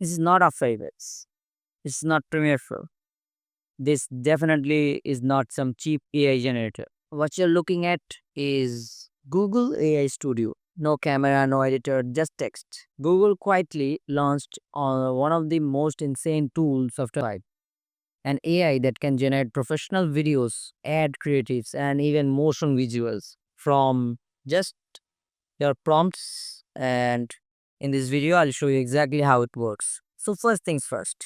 This is not After Effects. It's not Premiere Pro. This definitely is not some cheap AI generator. What you're looking at is Google AI Studio. No camera, no editor, just text. Google quietly launched on one of the most insane tools of time. An AI that can generate professional videos, ad creatives, and even motion visuals from just your prompts. And in this video, I'll show you exactly how it works. So, first things first,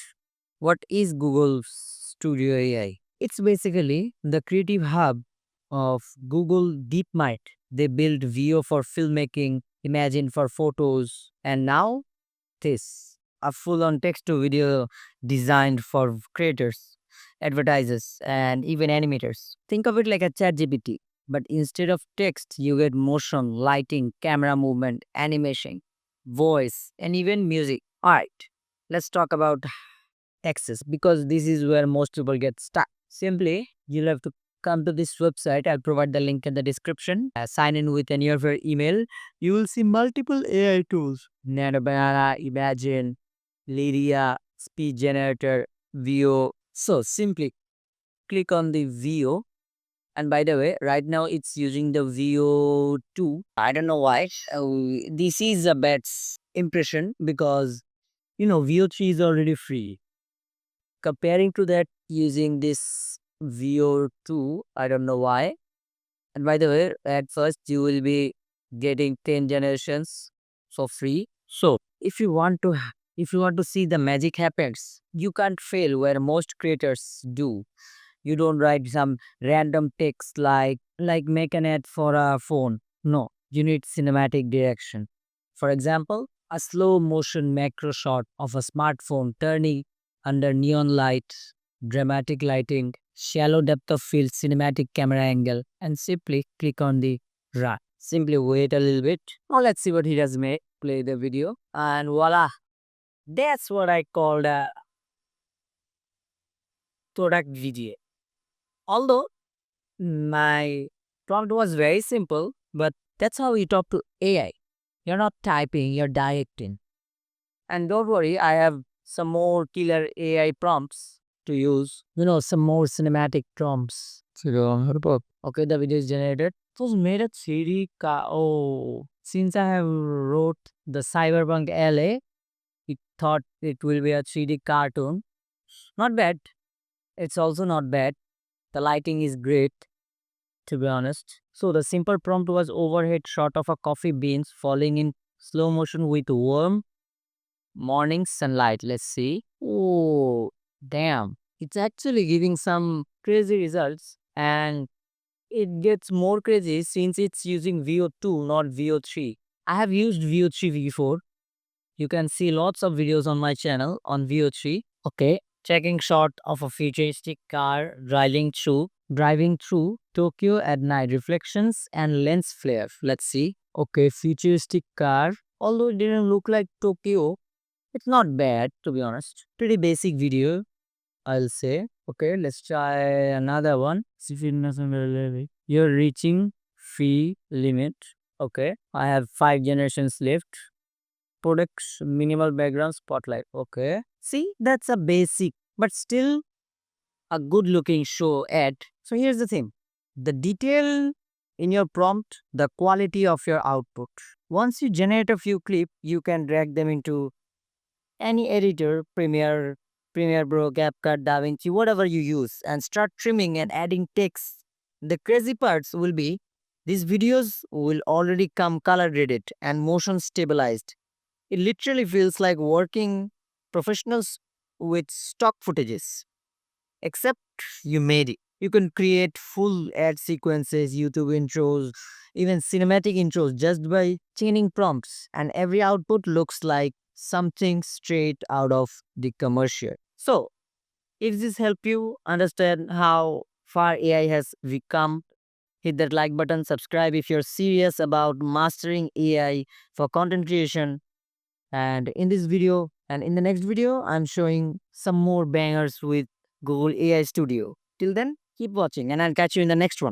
what is Google Studio AI? It's basically the creative hub of Google DeepMind. They build VO for filmmaking, Imagine for photos, and now this, a full on text to video designed for creators, advertisers, and even animators. Think of it like a chat GPT, but instead of text, you get motion, lighting, camera movement, animation, voice, and even music. Alright, let's talk about access because this is where most people get stuck. Simply, you'll have to come to this website. I'll provide the link in the description. Sign in with any of your email. You will see multiple AI tools: Nanobanana, Imagine, Lyria, Speech Generator, VO. So simply click on the VO. And by the way, right now it's using the VO2. I don't know why. This is a bad impression because VO3 is already free. Comparing to that, using this VO2, I don't know why. And by the way, at first you will be getting 10 generations for free. So if you want to see the magic happens, you can't fail where most creators do. You don't write some random text like make an ad for a phone. No, you need cinematic direction. For example, a slow motion macro shot of a smartphone turning under neon light, dramatic lighting, shallow depth of field, cinematic camera angle, and simply click on the run. Simply wait a little bit. Now let's see what he does make. Play the video, and voila, that's what I called a product VGA. Although my prompt was very simple, but that's how you talk to AI. You're not typing, you're directing. And don't worry, I have some more killer AI prompts to use. Some more cinematic prompts. Okay, the video is generated. It was made at 3D. Oh, since I have wrote the Cyberpunk LA, it thought it will be a 3D cartoon. Not bad. It's also not bad. The lighting is great, to be honest. So the simple prompt was overhead shot of a coffee beans falling in slow motion with warm morning sunlight. Let's see. Oh, damn. It's actually giving some crazy results, and it gets more crazy since it's using VO2, not VO3. I have used VO3 before. You can see lots of videos on my channel on VO3. Okay. Checking shot of a futuristic car driving through Tokyo at night. Reflections and lens flare. Let's see. Okay, futuristic car. Although it didn't look like Tokyo, it's not bad, to be honest. Pretty basic video, I'll say. Okay, let's try another one. See if it doesn't really- You're reaching free limit. Okay, I have 5 generations left. Products, minimal background, spotlight. Okay, see, that's a basic, but still a good looking show ad. So here's the thing, the detail in your prompt, the quality of your output. Once you generate a few clips, you can drag them into any editor, Premiere Pro, CapCut, DaVinci, whatever you use, and start trimming and adding text. The crazy parts will be these videos will already come color graded and motion stabilized. It literally feels like working professionals with stock footages, except you made it. You can create full ad sequences, YouTube intros, even cinematic intros just by chaining prompts, and every output looks like something straight out of the commercial. So, if this helped you understand how far AI has become, hit that like button, subscribe if you're serious about mastering AI for content creation. And in this video and in the next video, I'm showing some more bangers with Google AI Studio. Till then, keep watching and I'll catch you in the next one.